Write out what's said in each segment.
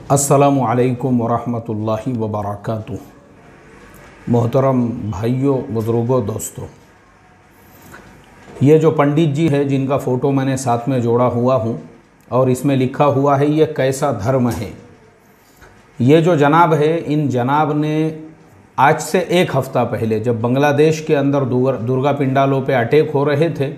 अस्सलामु अलैकुम वरहमतुल्लाहि वबरकातुह। मोहतरम भाइयों, बुज़ुर्गों, दोस्तों, ये जो पंडित जी है जिनका फ़ोटो मैंने साथ में जोड़ा हुआ हूँ और इसमें लिखा हुआ है ये कैसा धर्म है। ये जो जनाब है, इन जनाब ने आज से एक हफ़्ता पहले जब बांग्लादेश के अंदर दुर्गा पिंडालों पे अटैक हो रहे थे,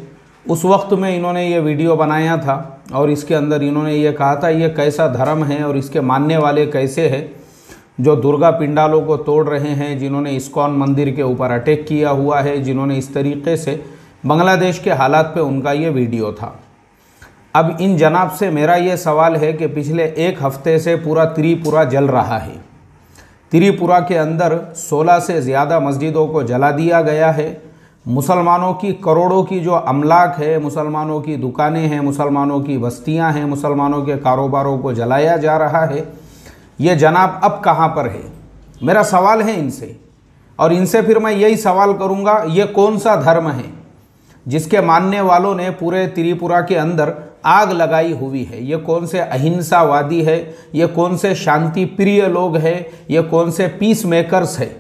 उस वक्त में इन्होंने ये वीडियो बनाया था और इसके अंदर इन्होंने ये कहा था ये कैसा धर्म है और इसके मानने वाले कैसे हैं जो दुर्गा पिंडालों को तोड़ रहे हैं, जिन्होंने इस्कॉन मंदिर के ऊपर अटैक किया हुआ है, जिन्होंने इस तरीके से बांग्लादेश के हालात पे उनका ये वीडियो था। अब इन जनाब से मेरा ये सवाल है कि पिछले एक हफ्ते से पूरा त्रिपुरा जल रहा है। त्रिपुरा के अंदर 16 से ज़्यादा मस्जिदों को जला दिया गया है। मुसलमानों की करोड़ों की जो अमलाक है, मुसलमानों की दुकानें हैं, मुसलमानों की बस्तियां हैं, मुसलमानों के कारोबारों को जलाया जा रहा है। ये जनाब अब कहाँ पर है? मेरा सवाल है इनसे, और इनसे फिर मैं यही सवाल करूँगा, ये कौन सा धर्म है जिसके मानने वालों ने पूरे त्रिपुरा के अंदर आग लगाई हुई है? ये कौन से अहिंसावादी है? ये कौन से शांति प्रिय लोग हैं? ये कौन से पीस मेकर्स है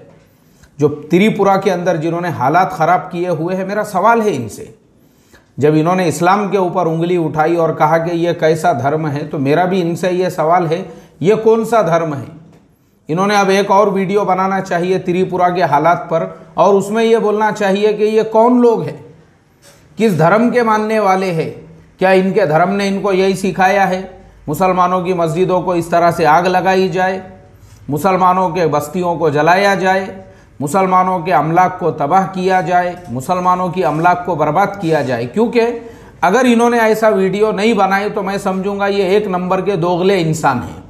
जो त्रिपुरा के अंदर जिन्होंने हालात ख़राब किए हुए हैं? मेरा सवाल है इनसे। जब इन्होंने इस्लाम के ऊपर उंगली उठाई और कहा कि ये कैसा धर्म है, तो मेरा भी इनसे ये सवाल है, ये कौन सा धर्म है? इन्होंने अब एक और वीडियो बनाना चाहिए त्रिपुरा के हालात पर और उसमें ये बोलना चाहिए कि ये कौन लोग हैं, किस धर्म के मानने वाले हैं। क्या इनके धर्म ने इनको यही सिखाया है मुसलमानों की मस्जिदों को इस तरह से आग लगाई जाए, मुसलमानों के बस्तियों को जलाया जाए, मुसलमानों के अमलाक को तबाह किया जाए, मुसलमानों की अमलाक को बर्बाद किया जाए? क्योंकि अगर इन्होंने ऐसा वीडियो नहीं बनाए तो मैं समझूंगा ये एक नंबर के दोगले इंसान हैं।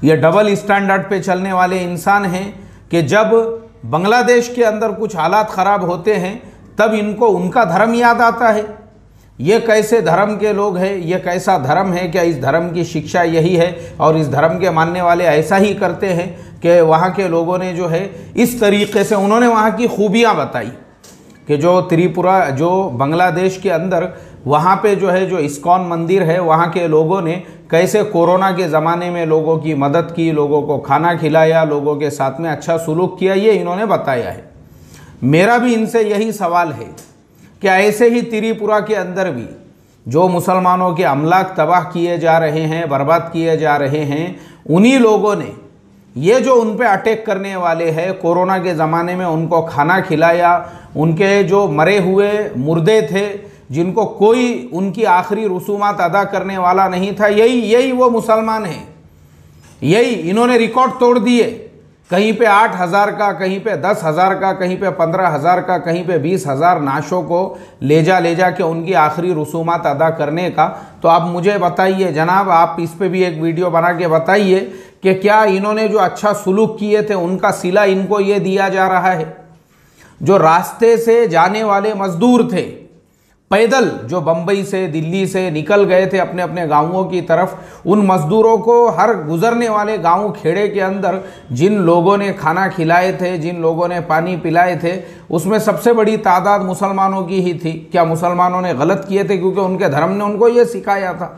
ये डबल स्टैंडर्ड पे चलने वाले इंसान हैं कि जब बांग्लादेश के अंदर कुछ हालात ख़राब होते हैं तब इनको उनका धर्म याद आता है। ये कैसे धर्म के लोग हैं? ये कैसा धर्म है? क्या इस धर्म की शिक्षा यही है और इस धर्म के मानने वाले ऐसा ही करते हैं कि वहाँ के लोगों ने जो है इस तरीके से उन्होंने वहाँ की खूबियाँ बताई कि जो त्रिपुरा, जो बांग्लादेश के अंदर वहाँ पे जो है जो इस्कॉन मंदिर है, वहाँ के लोगों ने कैसे कोरोना के ज़माने में लोगों की मदद की, लोगों को खाना खिलाया, लोगों के साथ में अच्छा सुलूक किया, ये इन्होंने बताया है। मेरा भी इनसे यही सवाल है कि ऐसे ही त्रिपुरा के अंदर भी जो मुसलमानों के अमलाक तबाह किए जा रहे हैं, बर्बाद किए जा रहे हैं, उन्हीं लोगों ने ये जो उन पे अटैक करने वाले हैं, कोरोना के ज़माने में उनको खाना खिलाया, उनके जो मरे हुए मुर्दे थे जिनको कोई उनकी आखिरी रसूमात अदा करने वाला नहीं था, यही वो मुसलमान हैं। यही इन्होंने रिकॉर्ड तोड़ दिए। कहीं पे 8,000 का, कहीं पे 10,000 का, कहीं पे 15,000 का, कहीं पे 20,000 नाशों को ले जा के उनकी आखिरी रसूमात अदा करने का। तो आप मुझे बताइए जनाब, आप इस पे भी एक वीडियो बना के बताइए कि क्या इन्होंने जो अच्छा सुलूक किए थे उनका सिला इनको ये दिया जा रहा है? जो रास्ते से जाने वाले मजदूर थे, पैदल जो बम्बई से, दिल्ली से निकल गए थे अपने अपने गांवों की तरफ, उन मज़दूरों को हर गुजरने वाले गांव खेड़े के अंदर जिन लोगों ने खाना खिलाए थे, जिन लोगों ने पानी पिलाए थे, उसमें सबसे बड़ी तादाद मुसलमानों की ही थी। क्या मुसलमानों ने गलत किए थे क्योंकि उनके धर्म ने उनको ये सिखाया था?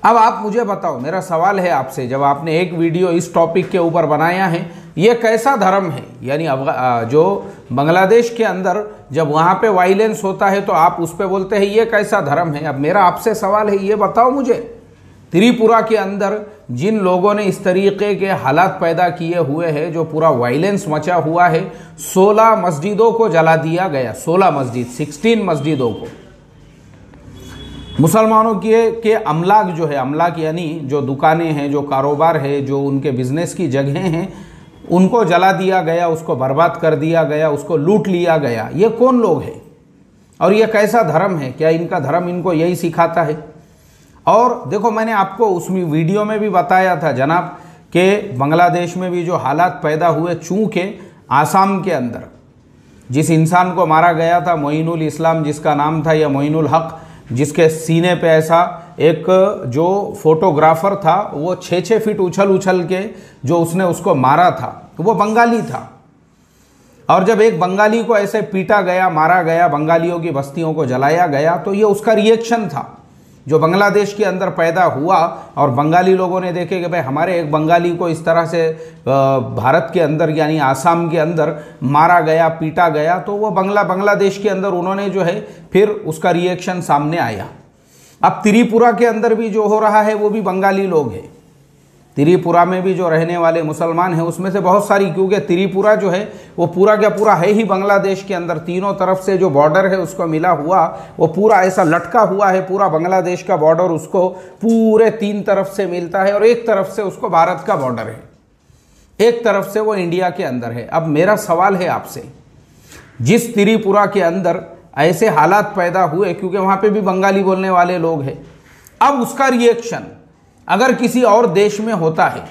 अब आप मुझे बताओ, मेरा सवाल है आपसे, जब आपने एक वीडियो इस टॉपिक के ऊपर बनाया है, ये कैसा धर्म है? यानी जो बांग्लादेश के अंदर जब वहाँ पे वायलेंस होता है तो आप उस पर बोलते हैं ये कैसा धर्म है। अब मेरा आपसे सवाल है, ये बताओ मुझे, त्रिपुरा के अंदर जिन लोगों ने इस तरीके के हालात पैदा किए हुए हैं, जो पूरा वायलेंस मचा हुआ है, 16 मस्जिदों को जला दिया गया, 16 मस्जिद, 16 मस्जिदों को। मुसलमानों के अमलाक जो है, अमलाक यानी जो दुकानें हैं, जो कारोबार है, जो उनके बिजनेस की जगहें हैं, उनको जला दिया गया, उसको बर्बाद कर दिया गया, उसको लूट लिया गया। ये कौन लोग हैं और ये कैसा धर्म है? क्या इनका धर्म इनको यही सिखाता है? और देखो, मैंने आपको उस वीडियो में भी बताया था जनाब कि बांग्लादेश में भी जो हालात पैदा हुए, चूँकि आसाम के अंदर जिस इंसान को मारा गया था, मोइनुल इस्लाम जिसका नाम था, या मोइनुल हक, जिसके सीने पे ऐसा एक जो फोटोग्राफर था वो 6-6 फीट उछल के जो उसने उसको मारा था, तो वो बंगाली था। और जब एक बंगाली को ऐसे पीटा गया, मारा गया, बंगालियों की बस्तियों को जलाया गया, तो ये उसका रिएक्शन था जो बांग्लादेश के अंदर पैदा हुआ और बंगाली लोगों ने देखे कि भाई हमारे एक बंगाली को इस तरह से भारत के अंदर यानी आसाम के अंदर मारा गया, पीटा गया, तो वो बांग्लादेश के अंदर उन्होंने जो है फिर उसका रिएक्शन सामने आया। अब त्रिपुरा के अंदर भी जो हो रहा है वो भी बंगाली लोग हैं। त्रिपुरा में भी जो रहने वाले मुसलमान हैं उसमें से बहुत सारी, क्योंकि त्रिपुरा जो है वो पूरा क्या पूरा है ही बांग्लादेश के अंदर, तीनों तरफ से जो बॉर्डर है उसको मिला हुआ वो पूरा ऐसा लटका हुआ है, पूरा बांग्लादेश का बॉर्डर उसको पूरे 3 तरफ से मिलता है और एक तरफ से उसको भारत का बॉर्डर है, एक तरफ से वो इंडिया के अंदर है। अब मेरा सवाल है आपसे, जिस त्रिपुरा के अंदर ऐसे हालात पैदा हुए, क्योंकि वहाँ पे भी बंगाली बोलने वाले लोग हैं, अब उसका रिएक्शन अगर किसी और देश में होता है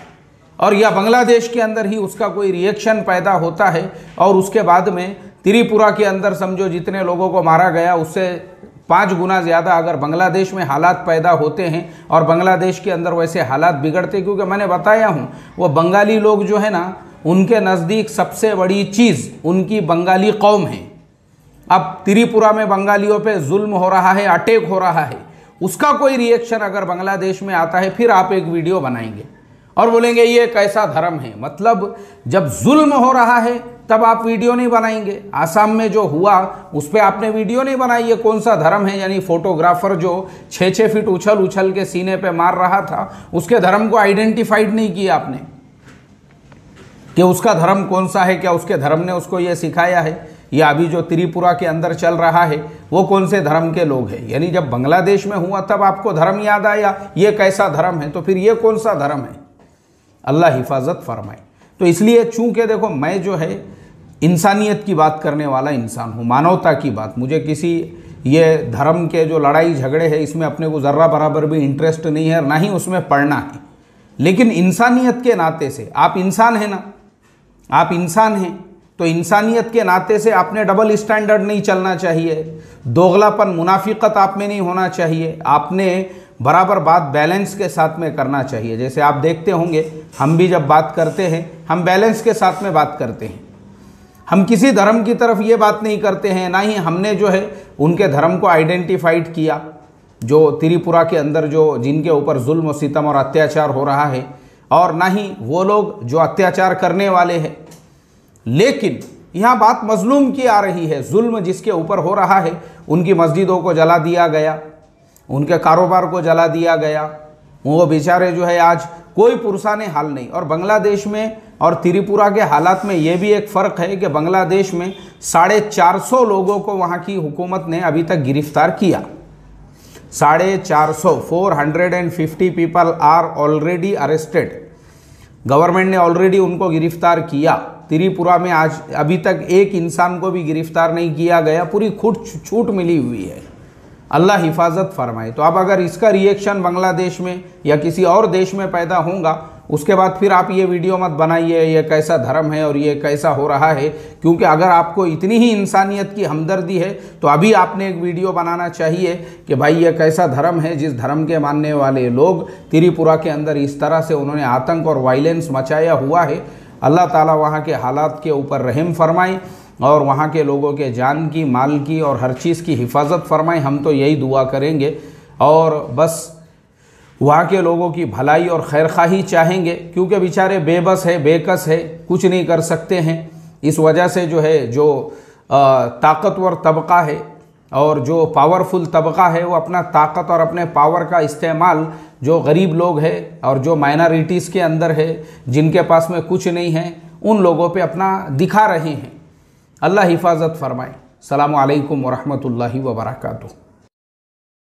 और या बांग्लादेश के अंदर ही उसका कोई रिएक्शन पैदा होता है और उसके बाद में त्रिपुरा के अंदर समझो जितने लोगों को मारा गया उससे 5 गुना ज़्यादा अगर बांग्लादेश में हालात पैदा होते हैं और बांग्लादेश के अंदर वैसे हालात बिगड़ते, क्योंकि मैंने बताया हूँ वो बंगाली लोग जो है ना, उनके नज़दीक सबसे बड़ी चीज़ उनकी बंगाली कौम है। अब त्रिपुरा में बंगालियों पे जुल्म हो रहा है, अटैक हो रहा है, उसका कोई रिएक्शन अगर बांग्लादेश में आता है फिर आप एक वीडियो बनाएंगे और बोलेंगे ये कैसा धर्म है। मतलब जब जुल्म हो रहा है तब आप वीडियो नहीं बनाएंगे। आसाम में जो हुआ उस पर आपने वीडियो नहीं बनाई, ये कौन सा धर्म है? यानी फोटोग्राफर जो 6-6 फीट उछल के सीने पे मार रहा था, उसके धर्म को आइडेंटिफाइड नहीं किया आपने कि उसका धर्म कौन सा है, क्या उसके धर्म ने उसको ये सिखाया है, या अभी जो त्रिपुरा के अंदर चल रहा है वो कौन से धर्म के लोग हैं। यानी जब बांग्लादेश में हुआ तब आपको धर्म याद आया, ये कैसा धर्म है, तो फिर ये कौन सा धर्म है? अल्लाह हिफाजत फरमाए। तो इसलिए चूंकि देखो मैं जो है इंसानियत की बात करने वाला इंसान हूँ, मानवता की बात, मुझे किसी ये धर्म के जो लड़ाई झगड़े हैं इसमें अपने को ज़र्रा बराबर भी इंटरेस्ट नहीं है, ना ही उसमें पढ़ना है। लेकिन इंसानियत के नाते से, आप इंसान हैं ना, आप इंसान हैं, तो इंसानियत के नाते से आपने डबल स्टैंडर्ड नहीं चलना चाहिए, दोगलापन मुनाफिकत आप में नहीं होना चाहिए, आपने बराबर बात बैलेंस के साथ में करना चाहिए। जैसे आप देखते होंगे हम भी जब बात करते हैं हम बैलेंस के साथ में बात करते हैं, हम किसी धर्म की तरफ ये बात नहीं करते हैं, ना ही हमने जो है उनके धर्म को आइडेंटिफाइड किया जो त्रिपुरा के अंदर जो जिनके ऊपर जुल्म सितम और अत्याचार हो रहा है, और ना ही वो लोग जो अत्याचार करने वाले हैं। लेकिन यहाँ बात मजलूम की आ रही है, जुल्म जिसके ऊपर हो रहा है, उनकी मस्जिदों को जला दिया गया, उनके कारोबार को जला दिया गया, वो बेचारे जो है आज कोई पुरसाने हाल नहीं। और बांग्लादेश में और त्रिपुरा के हालात में ये भी एक फ़र्क है कि बांग्लादेश में 450 लोगों को वहाँ की हुकूमत ने अभी तक गिरफ्तार किया। 450, 450 people are already arrested. Government ने ऑलरेडी उनको गिरफ्तार किया। त्रिपुरा में आज अभी तक एक इंसान को भी गिरफ्तार नहीं किया गया, पूरी छूट मिली हुई है। अल्लाह हिफाजत फरमाए। तो अब अगर इसका रिएक्शन बांग्लादेश में या किसी और देश में पैदा होगा, उसके बाद फिर आप ये वीडियो मत बनाइए ये कैसा धर्म है और ये कैसा हो रहा है, क्योंकि अगर आपको इतनी ही इंसानियत की हमदर्दी है तो अभी आपने एक वीडियो बनाना चाहिए कि भाई ये कैसा धर्म है जिस धर्म के मानने वाले लोग त्रिपुरा के अंदर इस तरह से उन्होंने आतंक और वायलेंस मचाया हुआ है। अल्लाह ताला वहाँ के हालात के ऊपर रहम फरमाए और वहाँ के लोगों के जान की, माल की और हर चीज़ की हिफाजत फरमाए। हम तो यही दुआ करेंगे और बस वहाँ के लोगों की भलाई और खैरखाही चाहेंगे, क्योंकि बेचारे बेबस है, बेकस है, कुछ नहीं कर सकते हैं। इस वजह से जो है जो ताकतवर तबका है और जो पावरफुल तबका है वो अपना ताकत और अपने पावर का इस्तेमाल जो गरीब लोग हैं और जो माइनॉरिटीज़ के अंदर है जिनके पास में कुछ नहीं है उन लोगों पे अपना दिखा रहे हैं। अल्लाह हिफाजत फरमाए। अस्सलामु अलैकुम व रहमतुल्लाहि व बरकातुहू।